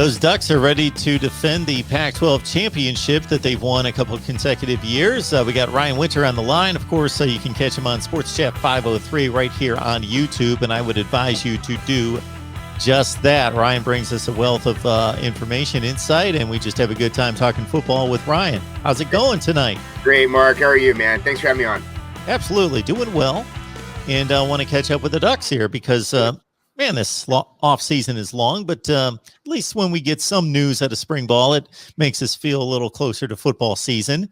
Those Ducks are ready to defend the Pac-12 championship that they've won a couple of consecutive years. We got Ryan Winter on the line. Of course, you can catch him on Sports Chat 503 right here on YouTube, and I would advise you to do just that. Ryan brings us a wealth of information, insight, and we just have a good time talking football with Ryan. How's it going tonight? Great, Mark. How are you, man? Thanks for having me on. Absolutely. Doing well. And I want to catch up with the Ducks here because man, this off season is long, but at least when we get some news out of spring ball, it makes us feel a little closer to football season.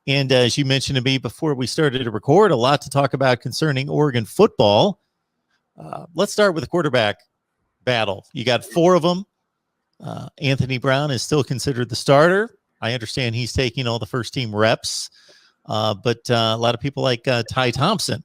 And as you mentioned to me before we started to record, a lot to talk about concerning Oregon football. Let's start with the quarterback battle. You got four of them. Anthony Brown is still considered the starter. I understand he's taking all the first team reps, but a lot of people like Ty Thompson.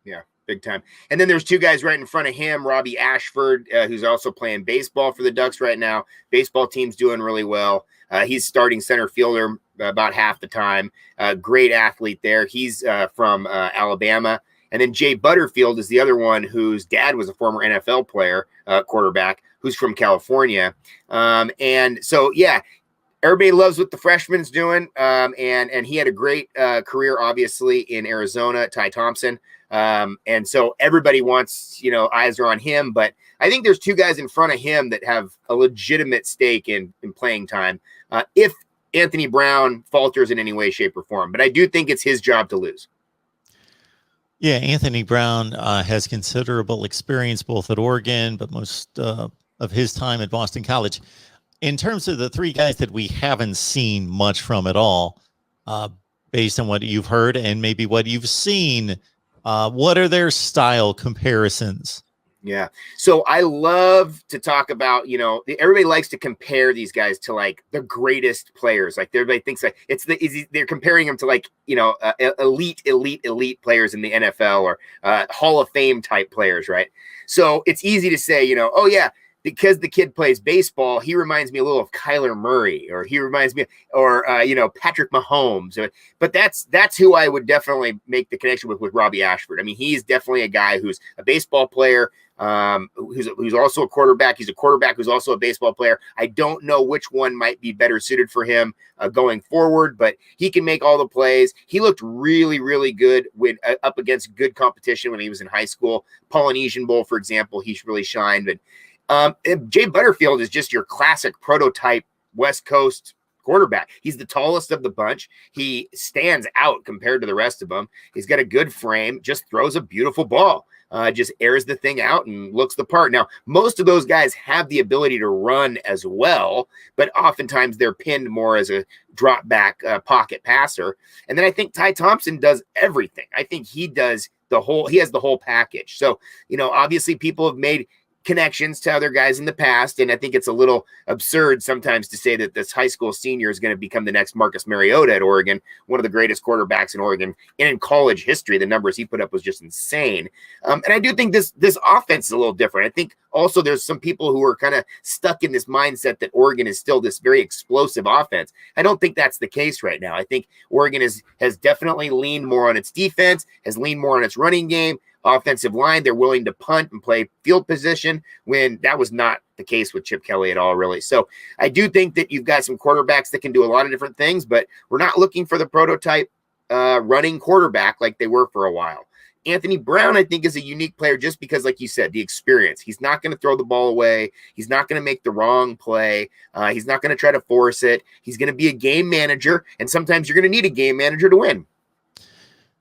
Yeah, big time. And then there's two guys right in front of him, Robbie Ashford, who's also playing baseball for the Ducks right now. Baseball team's doing really well. He's starting center fielder about half the time. Great athlete there. He's from Alabama. And then Jay Butterfield is the other one whose dad was a former NFL player, quarterback, who's from California. And so, yeah, everybody loves what the freshman's doing. And he had a great career, obviously, in Arizona, Ty Thompson. And so everybody wants, eyes are on him, but I think there's two guys in front of him that have a legitimate stake in playing time. If Anthony Brown falters in any way, shape, or form, but I do think it's his job to lose. Yeah. Anthony Brown has considerable experience both at Oregon, but most of his time at Boston College. In terms of the three guys that we haven't seen much from at all, based on what you've heard and maybe what you've seen, what are their style comparisons? Yeah. So I love to talk about, everybody likes to compare these guys to like the greatest players. Like everybody thinks like they're comparing them to like, elite players in the NFL or Hall of Fame type players. Right. So it's easy to say, oh yeah, because the kid plays baseball, he reminds me a little of Kyler Murray, or he reminds me, or Patrick Mahomes. But that's who I would definitely make the connection with Robbie Ashford. I mean, he's definitely a guy who's a baseball player, who's also a quarterback. He's a quarterback who's also a baseball player. I don't know which one might be better suited for him going forward, but he can make all the plays. He looked really, really good when up against good competition when he was in high school. Polynesian Bowl, for example, he's really shined. But Jay Butterfield is just your classic prototype West Coast quarterback. He's the tallest of the bunch. He stands out compared to the rest of them. He's got a good frame, just throws a beautiful ball, just airs the thing out and looks the part. Now, most of those guys have the ability to run as well, but oftentimes they're pinned more as a drop back pocket passer. And then I think Ty Thompson does everything. I think he has the whole package. So, obviously people have made connections to other guys in the past, and I think it's a little absurd sometimes to say that this high school senior is going to become the next Marcus Mariota at Oregon, one of the greatest quarterbacks in Oregon and in college history. The numbers he put up was just insane. And I do think this offense is a little different. I think also there's some people who are kind of stuck in this mindset that Oregon is still this very explosive offense. I don't think that's the case right now. I think Oregon has definitely leaned more on its defense, has leaned more on its running game. Offensive line, they're willing to punt and play field position when that was not the case with Chip Kelly at all, really. So I do think that you've got some quarterbacks that can do a lot of different things, but we're not looking for the prototype running quarterback like they were for a while. Anthony Brown, I think, is a unique player just because, like you said, the experience. He's not going to throw the ball away. He's not going to make the wrong play. He's not going to try to force it. He's going to be a game manager, and sometimes you're going to need a game manager to win.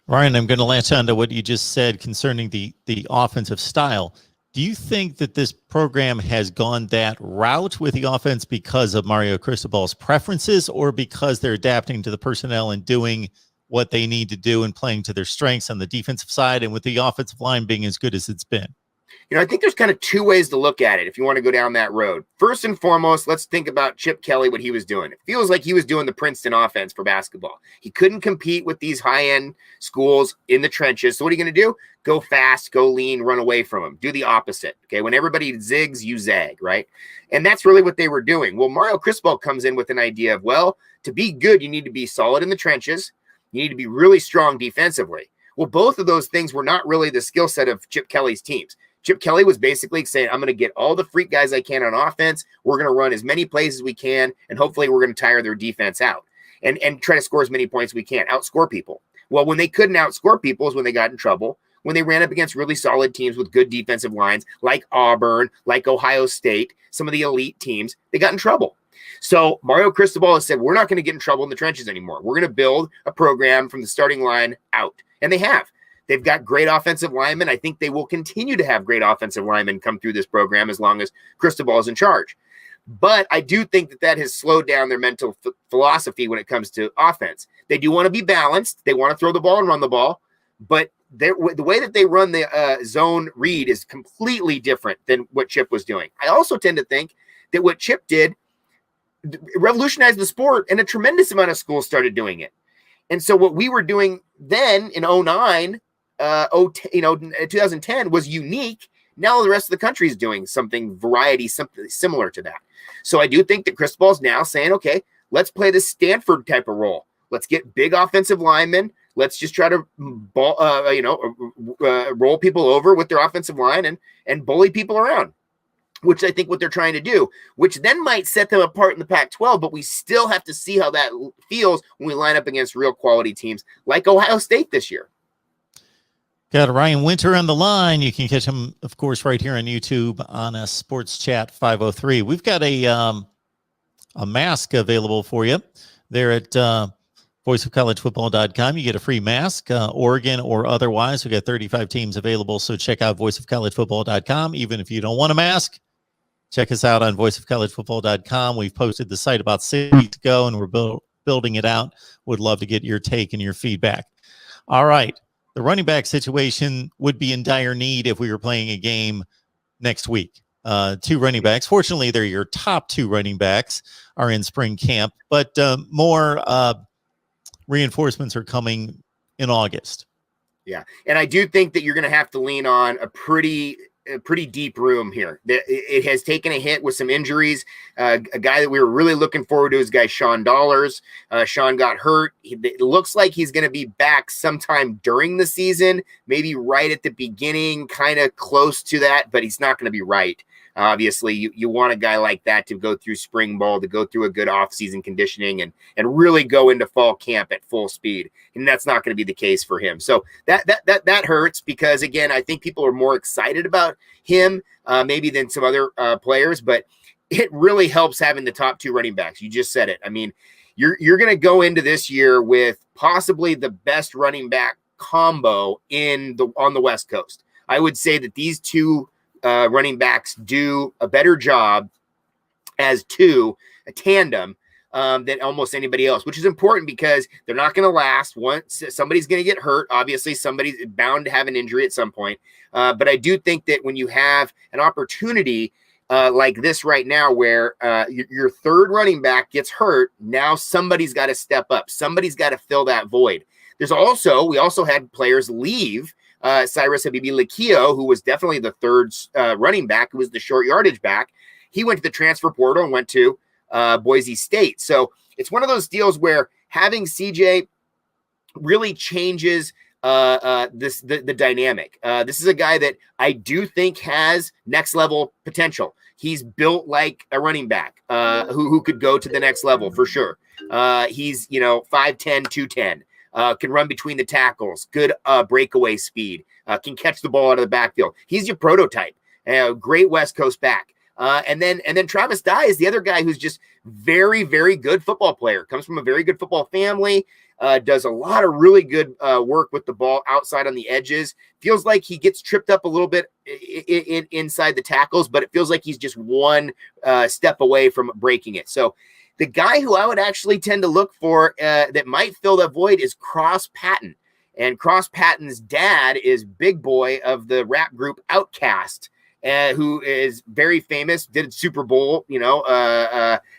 Ryan, I'm going to latch on to what you just said concerning the offensive style. Do you think that this program has gone that route with the offense because of Mario Cristobal's preferences, or because they're adapting to the personnel and doing what they need to do and playing to their strengths on the defensive side, and with the offensive line being as good as it's been? I think there's kind of two ways to look at it if you want to go down that road. First and foremost, let's think about Chip Kelly, what he was doing. It feels like he was doing the Princeton offense for basketball. He couldn't compete with these high-end schools in the trenches. So what are you going to do? Go fast, go lean, run away from them. Do the opposite. Okay, when everybody zigs, you zag, right? And that's really what they were doing. Well, Mario Cristobal comes in with an idea of, well, to be good, you need to be solid in the trenches. You need to be really strong defensively. Well, both of those things were not really the skill set of Chip Kelly's teams. Chip Kelly was basically saying, I'm going to get all the freak guys I can on offense. We're going to run as many plays as we can, and hopefully we're going to tire their defense out and try to score as many points as we can, outscore people. Well, when they couldn't outscore people is when they got in trouble, when they ran up against really solid teams with good defensive lines like Auburn, like Ohio State, some of the elite teams, they got in trouble. So Mario Cristobal has said, we're not going to get in trouble in the trenches anymore. We're going to build a program from the starting line out. And they have. They've got great offensive linemen. I think they will continue to have great offensive linemen come through this program as long as Cristobal is in charge. But I do think that has slowed down their mental philosophy when it comes to offense. They do want to be balanced. They want to throw the ball and run the ball. But the way that they run the zone read is completely different than what Chip was doing. I also tend to think that what Chip did revolutionized the sport, and a tremendous amount of schools started doing it. And so what we were doing then in 2009, 2010 was unique. Now the rest of the country is doing something similar to that. So I do think that Cristobal's now saying, okay, let's play this Stanford type of role. Let's get big offensive linemen. Let's just try to roll people over with their offensive line and bully people around, which I think what they're trying to do, which then might set them apart in the Pac-12, but we still have to see how that feels when we line up against real quality teams like Ohio State this year. Got Ryan Winter on the line. You can catch him, of course, right here on YouTube on a Sports Chat 503. We've got a mask available for you there at voiceofcollegefootball.com. You get a free mask, Oregon or otherwise. We've got 35 teams available, so check out voiceofcollegefootball.com. Even if you don't want a mask, check us out on voiceofcollegefootball.com. We've posted the site about 6 weeks ago, and we're building it out. Would love to get your take and your feedback. All right. The running back situation would be in dire need if we were playing a game next week. 2 running backs. Fortunately, they're your top 2 running backs are in spring camp, but more reinforcements are coming in August. Yeah. And I do think that you're going to have to lean on a pretty deep room here. It has taken a hit with some injuries. A guy that we were really looking forward to is guy Sean Dollars. Sean got hurt. It looks like he's going to be back sometime during the season, maybe right at the beginning, kind of close to that, but he's not going to be right. Obviously, you want a guy like that to go through spring ball, to go through a good off-season conditioning and really go into fall camp at full speed. And that's not going to be the case for him. So that hurts because, again, I think people are more excited about him maybe than some other players. But it really helps having the top 2 running backs. You just said it. I mean, you're going to go into this year with possibly the best running back combo on the West Coast. I would say that these 2 running backs do a better job as a tandem than almost anybody else, which is important because they're not going to last. Once somebody's going to get hurt, obviously somebody's bound to have an injury at some point. But I do think that when you have an opportunity like this right now, where your 3rd running back gets hurt, now somebody's got to step up. Somebody's got to fill that void. We also had players leave. Cyrus Habibi-Likio, who was definitely the 3rd running back, who was the short yardage back. He went to the transfer portal and went to Boise State. So it's one of those deals where having CJ really changes the dynamic. This is a guy that I do think has next level potential. He's built like a running back who could go to the next level for sure. He's 5'10", 210. Can run between the tackles, good breakaway speed, can catch the ball out of the backfield. He's your prototype, great West Coast back. And then Travis Dye is the other guy who's just very, very good football player, comes from a very good football family, does a lot of really good work with the ball outside on the edges. Feels like he gets tripped up a little bit inside the tackles, but it feels like he's just one step away from breaking it. So the guy who I would actually tend to look for that might fill that void is Cross Patton. And Cross Patton's dad is Big Boy of the rap group Outkast, who is very famous, did Super Bowl,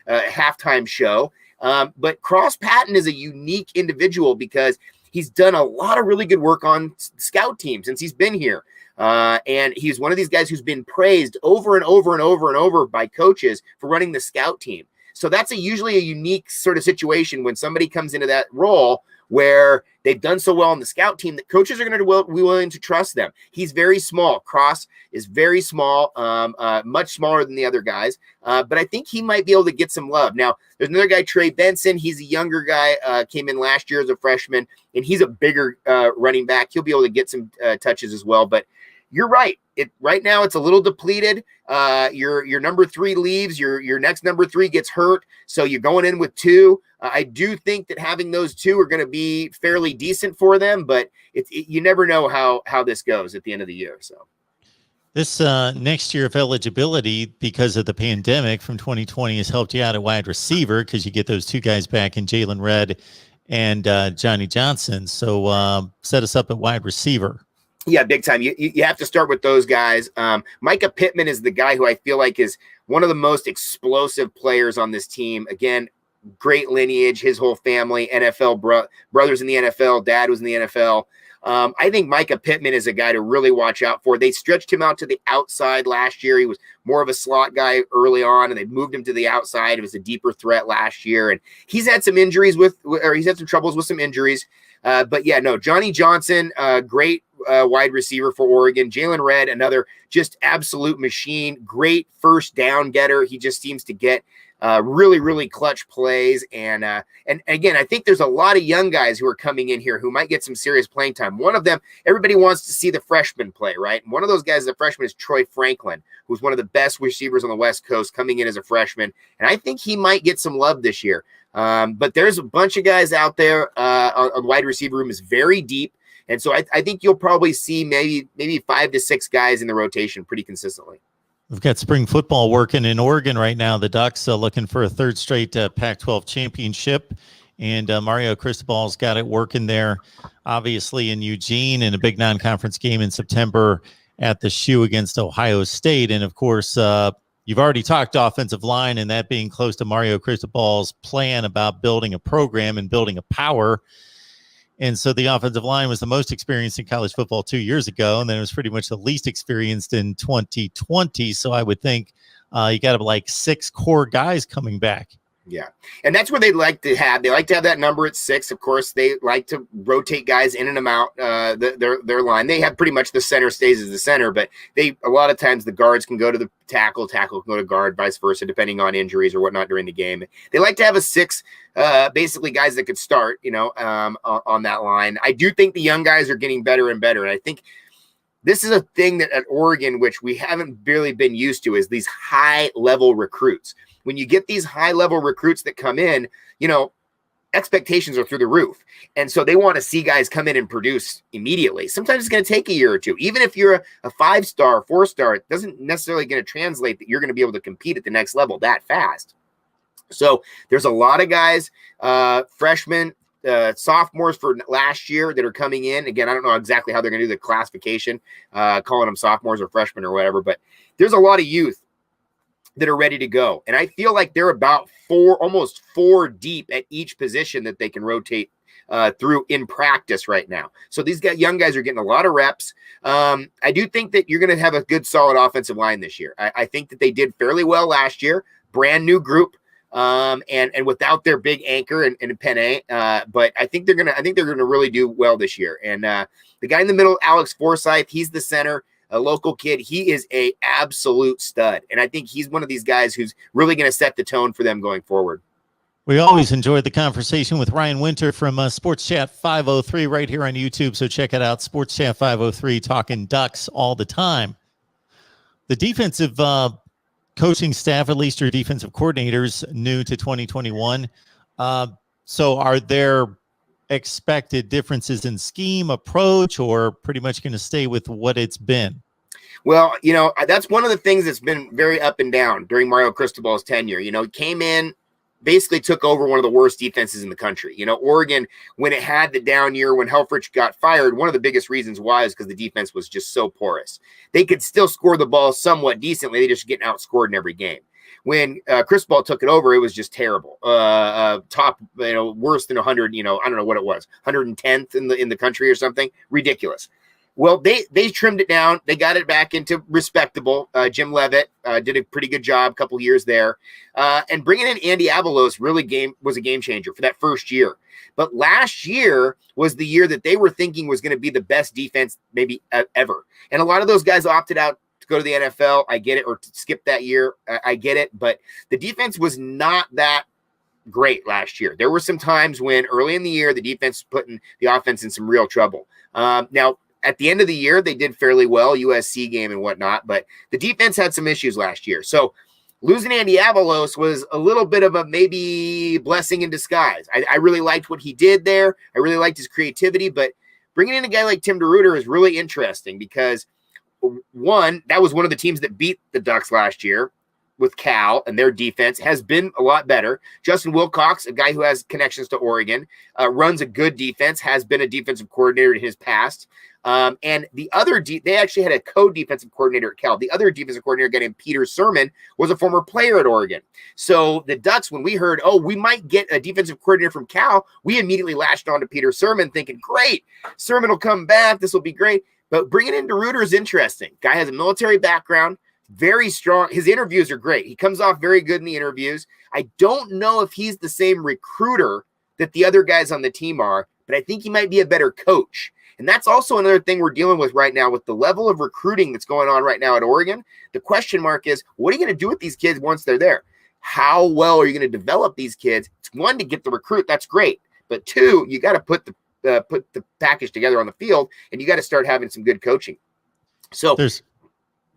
halftime show. But Cross Patton is a unique individual because he's done a lot of really good work on scout teams since he's been here. And he's one of these guys who's been praised over and over and over and over by coaches for running the scout team. So that's usually a unique sort of situation when somebody comes into that role where they've done so well on the scout team that coaches are going to be willing to trust them. He's very small. Cross is very small, much smaller than the other guys. But I think he might be able to get some love. Now, there's another guy, Trey Benson. He's a younger guy, came in last year as a freshman, and he's a bigger running back. He'll be able to get some touches as well. But you're right. Right now it's a little depleted. Your number 3 leaves. Your next number 3 gets hurt. So you're going in with 2. I do think that having those 2 are going to be fairly decent for them, but you never know how this goes at the end of the year. So this next year of eligibility, because of the pandemic from 2020, has helped you out at wide receiver because you get those 2 guys back in Jalen Redd and Johnny Johnson. So set us up at wide receiver. Yeah, big time. You have to start with those guys. Micah Pittman is the guy who I feel like is one of the most explosive players on this team. Again, great lineage, his whole family, NFL brothers in the NFL, dad was in the NFL. I think Micah Pittman is a guy to really watch out for. They stretched him out to the outside last year. He was more of a slot guy early on, and they moved him to the outside. It was a deeper threat last year, and he's had some injuries he's had some troubles with some injuries. But yeah, no, Johnny Johnson, great wide receiver for Oregon. Jalen Redd, another just absolute machine, great first down getter. He just seems to get really, really clutch plays. And again, I think there's a lot of young guys who are coming in here who might get some serious playing time. One of them, everybody wants to see the freshman play, right? And one of those guys, the freshman, is Troy Franklin, who's one of the best receivers on the West Coast, coming in as a freshman. And I think he might get some love this year. But there's a bunch of guys out there. On the wide receiver room is very deep. And so I think you'll probably see maybe 5 to 6 guys in the rotation pretty consistently. We've got spring football working in Oregon right now. The Ducks looking for a 3rd straight Pac-12 championship. And Mario Cristobal's got it working there, obviously, in Eugene, in a big non-conference game in September at the Shoe against Ohio State. And, of course, you've already talked offensive line, and that being close to Mario Cristobal's plan about building a program and building a power. And so the offensive line was the most experienced in college football 2 years ago, and then it was pretty much the least experienced in 2020. So I would think you got to like 6 core guys coming back. Yeah. And that's what they like to have. They like to have that number at 6. Of course, they like to rotate guys in and out their line. They have pretty much the center stays as the center, but a lot of times the guards can go to the tackle can go to guard, vice versa, depending on injuries or whatnot during the game. They like to have a 6, basically guys that could start, on that line. I do think the young guys are getting better and better. And I think this is a thing that at Oregon, which we haven't really been used to, is these high-level recruits. When you get these high-level recruits that come in, expectations are through the roof. And so they want to see guys come in and produce immediately. Sometimes it's going to take a year or 2. Even if you're a 5-star, 4-star, it doesn't necessarily going to translate that you're going to be able to compete at the next level that fast. So there's a lot of guys, freshmen, sophomores for last year that are coming in. Again, I don't know exactly how they're going to do the classification, calling them sophomores or freshmen or whatever, but there's a lot of youth that are ready to go. And I feel like they're about almost 4 deep at each position that they can rotate through in practice right now. So these young guys are getting a lot of reps. I do think that you're going to have a good, solid offensive line this year. I think that they did fairly well last year, brand new group. And without their big anchor and Penne, but I think they're gonna really do well this year. And the guy in the middle, Alex Forsyth, he's the center, a local kid. He is a absolute stud, and I think he's one of these guys who's really going to set the tone for them going forward. We always enjoyed the conversation with Ryan Winter from Sports Chat 503 right here on YouTube. So check it out, Sports Chat 503, talking Ducks all the time. The defensive coaching staff, at least your defensive coordinators, new to 2021. So are there expected differences in scheme, approach, or pretty much going to stay with what it's been? Well, that's one of the things that's been very up and down during Mario Cristobal's tenure. He came in, basically took over one of the worst defenses in the country. Oregon, when it had the down year, when Helfrich got fired, one of the biggest reasons why is because the defense was just so porous. They could still score the ball somewhat decently. They just getting outscored in every game. When Cristobal took it over, it was just terrible. Top, worse than 100. I don't know what it was, 110th in the country or something. Ridiculous. Well, they trimmed it down. They got it back into respectable. Jim Levitt did a pretty good job, a couple years there. And bringing in Andy Avalos was a game changer for that first year. But last year was the year that they were thinking was going to be the best defense maybe ever. And a lot of those guys opted out to go to the NFL. I get it, or to skip that year. I get it. But the defense was not that great last year. There were some times when early in the year, the defense was putting the offense in some real trouble. Now, at the end of the year, they did fairly well, USC game and whatnot, but the defense had some issues last year. So losing Andy Avalos was a little bit of a maybe blessing in disguise. I really liked what he did there. I really liked his creativity, but bringing in a guy like Tim DeRuyter is really interesting because, one, that was one of the teams that beat the Ducks last year with Cal, and their defense has been a lot better. Justin Wilcox, a guy who has connections to Oregon, runs a good defense, has been a defensive coordinator in his past. And the other, they actually had a co-defensive coordinator at Cal. The other defensive coordinator, guy named Peter Sermon, was a former player at Oregon. So the Ducks, when we heard, oh, we might get a defensive coordinator from Cal, we immediately latched on to Peter Sermon thinking, great, Sermon will come back. This will be great. But bringing in DeRuyter is interesting. Guy has a military background, very strong. His interviews are great. He comes off very good in the interviews. I don't know if he's the same recruiter that the other guys on the team are, but I think he might be a better coach. And that's also another thing we're dealing with right now with the level of recruiting that's going on right now at Oregon. The question mark is, what are you going to do with these kids once they're there? How well are you going to develop these kids? It's one, to get the recruit. That's great. But two, you got to put the package together on the field, and you got to start having some good coaching. So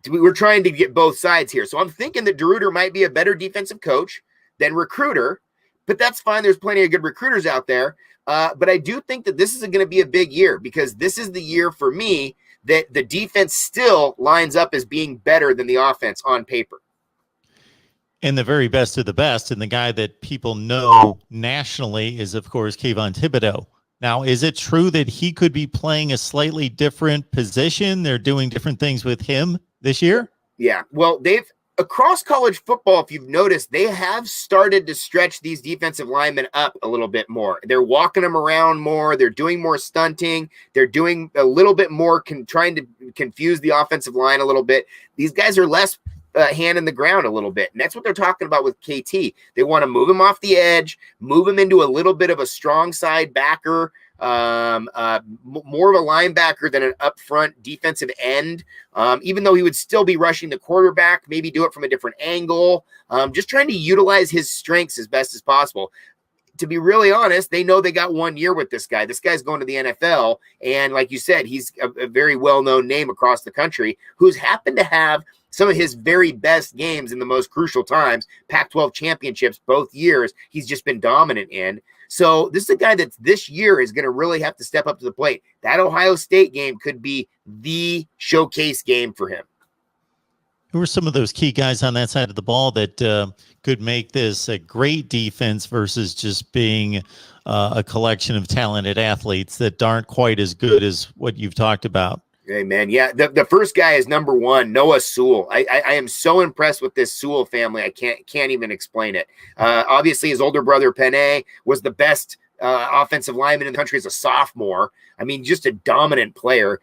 we're trying to get both sides here. So I'm thinking that DeRuyter might be a better defensive coach than recruiter, but that's fine. There's plenty of good recruiters out there. But I do think that this is going to be a big year because this is the year for me that the defense still lines up as being better than the offense on paper. And the very best of the best. And the guy that people know nationally is, of course, Kayvon Thibodeau. Now, is it true that he could be playing a slightly different position? They're doing different things with him this year? Yeah. Well, across college football, if you've noticed, they have started to stretch these defensive linemen up a little bit more. They're walking them around more. They're doing more stunting. They're doing a little bit more, trying to confuse the offensive line a little bit. These guys are less hand in the ground a little bit. And that's what they're talking about with KT. They want to move him off the edge, move him into a little bit of a strong side backer, more of a linebacker than an upfront defensive end, even though he would still be rushing the quarterback, maybe do it from a different angle, just trying to utilize his strengths as best as possible. To be really honest, they know they got 1 year with this guy. This guy's going to the NFL, and like you said, he's a very well-known name across the country who's happened to have some of his very best games in the most crucial times, Pac-12 championships, both years, he's just been dominant in. So this is a guy that this year is going to really have to step up to the plate. That Ohio State game could be the showcase game for him. Who are some of those key guys on that side of the ball that could make this a great defense versus just being a collection of talented athletes that aren't quite as good as what you've talked about? Hey, man. Yeah, the first guy is number one, Noah Sewell. I am so impressed with this Sewell family. I can't even explain it. Obviously, his older brother, Penei, was the best offensive lineman in the country as a sophomore. I mean, just a dominant player.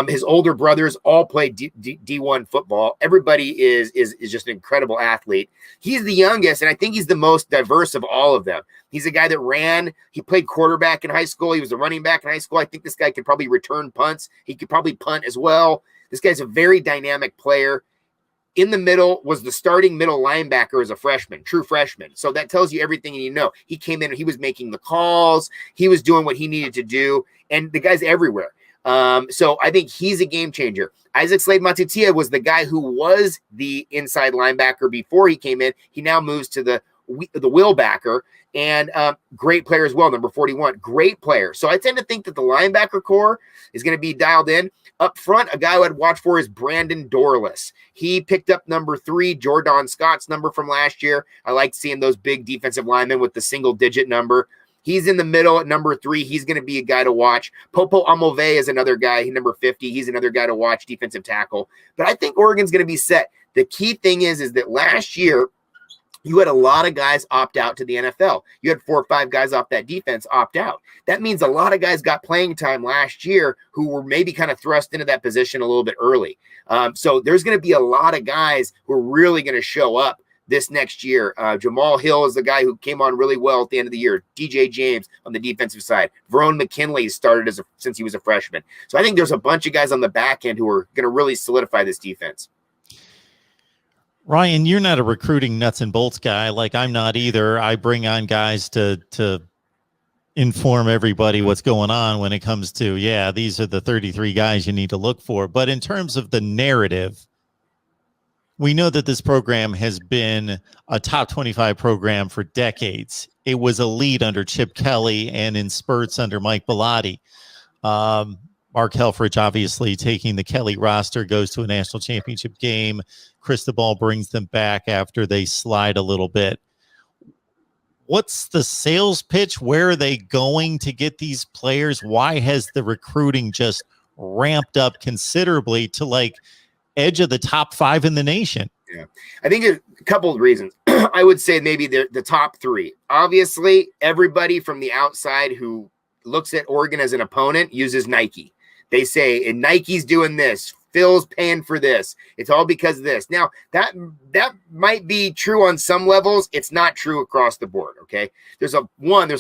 His older brothers all played D1 football. Everybody is just an incredible athlete. He's the youngest, and I think he's the most diverse of all of them. He's a guy that ran. He played quarterback in high school. He was a running back in high school. I think this guy could probably return punts. He could probably punt as well. This guy's a very dynamic player. In the middle was the starting middle linebacker as a freshman, true freshman. So that tells you everything you need to know. He came in, he was making the calls, he was doing what he needed to do, and the guy's everywhere. So I think he's a game changer. Isaac Slade-Matutia was the guy who was the inside linebacker before he came in. He now moves to the will backer, and great player as well, number 41. Great player. So I tend to think that the linebacker core is going to be dialed in. Up front, a guy I'd watch for is Brandon Dorless. He picked up number 3, Jordan Scott's number from last year. I like seeing those big defensive linemen with the single-digit number. He's in the middle at number 3. He's going to be a guy to watch. Popo Amove is another guy. He's number 50. He's another guy to watch, defensive tackle. But I think Oregon's going to be set. The key thing is that last year, you had a lot of guys opt out to the NFL. You had 4 or 5 guys off that defense opt out. That means a lot of guys got playing time last year who were maybe kind of thrust into that position a little bit early. So there's going to be a lot of guys who are really going to show up this next year. Jamal Hill is the guy who came on really well at the end of the year. DJ James on the defensive side. Verone McKinley started since he was a freshman. So I think there's a bunch of guys on the back end who are going to really solidify this defense. Ryan, you're not a recruiting nuts and bolts guy. Like I'm not either. I bring on guys to inform everybody what's going on when it comes to, yeah, these are the 33 guys you need to look for. But in terms of the narrative, we know that this program has been a top 25 program for decades. It was elite under Chip Kelly and in spurts under Mike Bellotti. Mark Helfrich, obviously, taking the Kelly roster, goes to a national championship game. Cristobal brings them back after they slide a little bit. What's the sales pitch? Where are they going to get these players? Why has the recruiting just ramped up considerably to like edge of the top 5 in the nation? Yeah, I think there's a couple of reasons. I would say maybe the top 3. Obviously, everybody from the outside who looks at Oregon as an opponent uses Nike. They say, and Nike's doing this. Phil's paying for this. It's all because of this. Now, that might be true on some levels. It's not true across the board, okay? There's a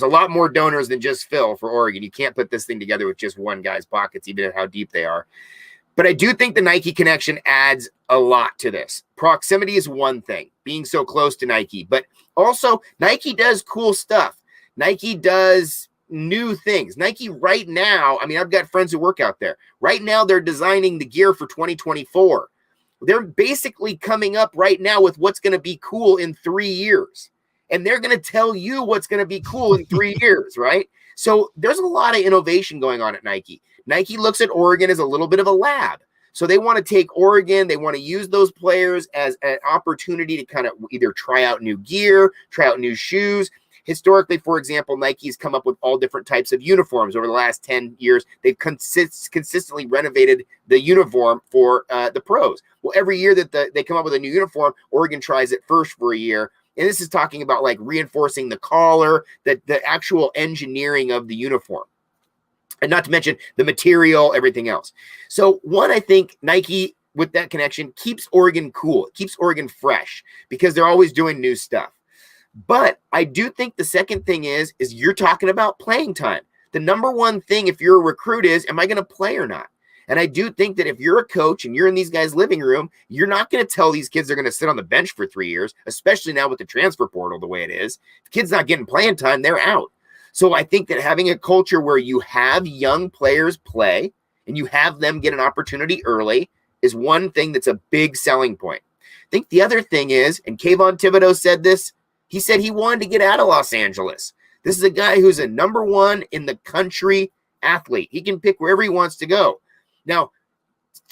lot more donors than just Phil for Oregon. You can't put this thing together with just one guy's pockets, even at how deep they are. But I do think the Nike connection adds a lot to this. Proximity is one thing, being so close to Nike. But also, Nike does cool stuff. Nike does new things. Nike right now, I mean, I've got friends who work out there. Right now, they're designing the gear for 2024. They're basically coming up right now with what's going to be cool in 3 years. And they're going to tell you what's going to be cool in 3 years, right? So there's a lot of innovation going on at Nike. Nike looks at Oregon as a little bit of a lab. So they want to take Oregon, they want to use those players as an opportunity to kind of either try out new gear, try out new shoes. Historically, for example, Nike's come up with all different types of uniforms over the last 10 years. They've consistently renovated the uniform for the pros. Well, every year that they come up with a new uniform, Oregon tries it first for a year. And this is talking about like reinforcing the collar, the actual engineering of the uniform. And not to mention the material, everything else. So one, I think Nike with that connection keeps Oregon cool. It keeps Oregon fresh because they're always doing new stuff. But I do think the second thing is you're talking about playing time. The number one thing if you're a recruit is, am I going to play or not? And I do think that if you're a coach and you're in these guys' living room, you're not going to tell these kids they're going to sit on the bench for 3 years, especially now with the transfer portal the way it is. If the kid's not getting playing time, they're out. So I think that having a culture where you have young players play and you have them get an opportunity early is one thing that's a big selling point. I think the other thing is, and Kayvon Thibodeau said this, he said he wanted to get out of Los Angeles. This is a guy who's a number 1 in the country athlete. He can pick wherever he wants to go. Now,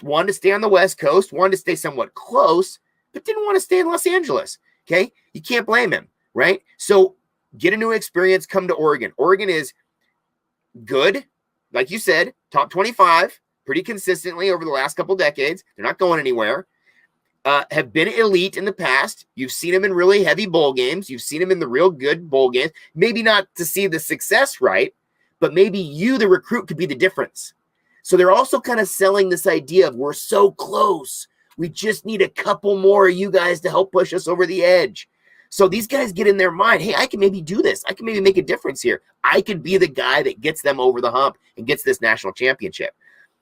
wanted to stay on the West Coast, wanted to stay somewhat close, but didn't want to stay in Los Angeles. Okay? You can't blame him, right? So get a new experience, come to Oregon. Oregon is good, like you said, top 25, pretty consistently over the last couple decades. They're not going anywhere. Have been elite in the past. You've seen them in really heavy bowl games. You've seen them in the real good bowl games. Maybe not to see the success right, but maybe you, the recruit, could be the difference. So they're also kind of selling this idea of we're so close. We just need a couple more of you guys to help push us over the edge. So these guys get in their mind, hey, I can maybe do this. I can maybe make a difference here. I could be the guy that gets them over the hump and gets this national championship.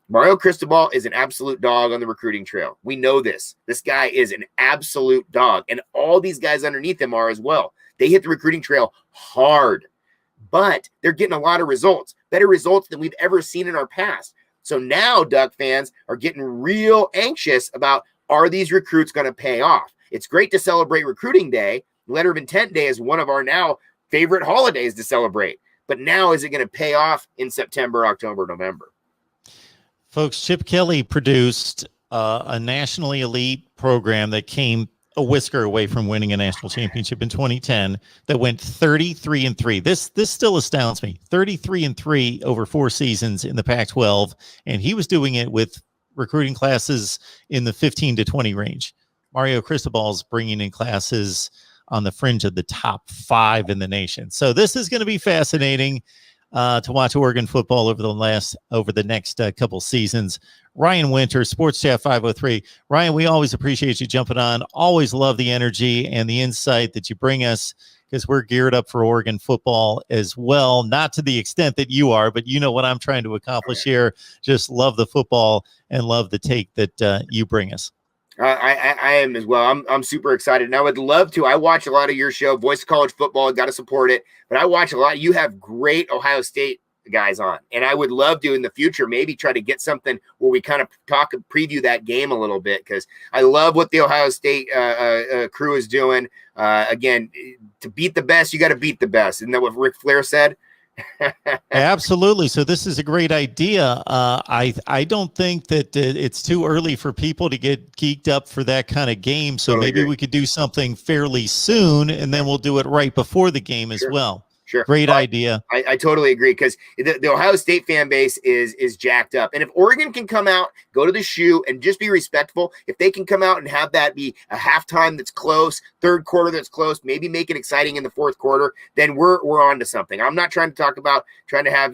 Mario Cristobal is an absolute dog on the recruiting trail. We know this. This guy is an absolute dog. And all these guys underneath him are as well. They hit the recruiting trail hard, but they're getting a lot of results, better results than we've ever seen in our past. So now Duck fans are getting real anxious about, are these recruits going to pay off? It's great to celebrate Recruiting Day. Letter of Intent Day is one of our now favorite holidays to celebrate. But now is it going to pay off in September, October, November? Folks, Chip Kelly produced a nationally elite program that came a whisker away from winning a national championship in 2010 that went 33-3. This still astounds me. 33-3 over 4 seasons in the Pac-12, and he was doing it with recruiting classes in the 15 to 20 range. Mario Cristobal's bringing in classes on the fringe of the top 5 in the nation. So this is going to be fascinating to watch Oregon football over the next couple seasons. Ryan Winter, Sports Chat 503. Ryan, we always appreciate you jumping on. Always love the energy and the insight that you bring us, because we're geared up for Oregon football as well. Not to the extent that you are, but you know what I'm trying to accomplish here. Just love the football and love the take that you bring us. I am as well. I'm super excited, and I would love to. I watch a lot of your show, Voice of College Football. Got to support it, but I watch a lot. You have great Ohio State guys on, and I would love to in the future maybe try to get something where we kind of talk and preview that game a little bit, because I love what the Ohio State crew is doing. Again, to beat the best, you got to beat the best. Isn't that what Ric Flair said? Absolutely. So this is a great idea. I don't think that it's too early for people to get geeked up for that kind of game. So Totally maybe agree. we could do something fairly soon, and then we'll do it right before the game as well. Sure. Great idea. I totally agree, because the Ohio State fan base is jacked up. And if Oregon can come out, go to the shoe, and just be respectful, if they can come out and have that be a halftime that's close, third quarter that's close, maybe make it exciting in the fourth quarter, then we're on to something. I'm not trying to talk about trying to have,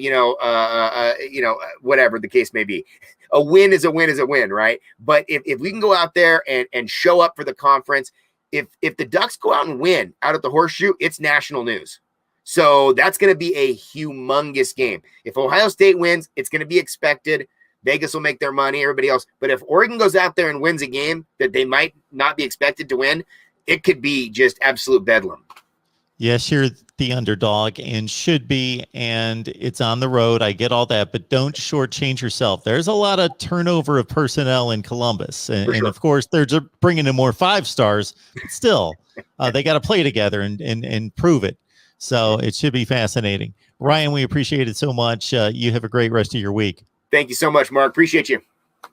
whatever the case may be. A win is a win is a win, right? But if we can go out there and show up for the conference, if the Ducks go out and win out at the Horseshoe, it's national news. So that's going to be a humongous game. If Ohio State wins, it's going to be expected. Vegas will make their money, everybody else. But if Oregon goes out there and wins a game that they might not be expected to win, it could be just absolute bedlam. Yes, you're the underdog and should be, and it's on the road. I get all that, but don't shortchange yourself. There's a lot of turnover of personnel in Columbus. And of course, they're just bringing in more 5 stars. But still, they got to play together and prove it. So it should be fascinating. Ryan, we appreciate it so much. You have a great rest of your week. Thank you so much, Mark. Appreciate you.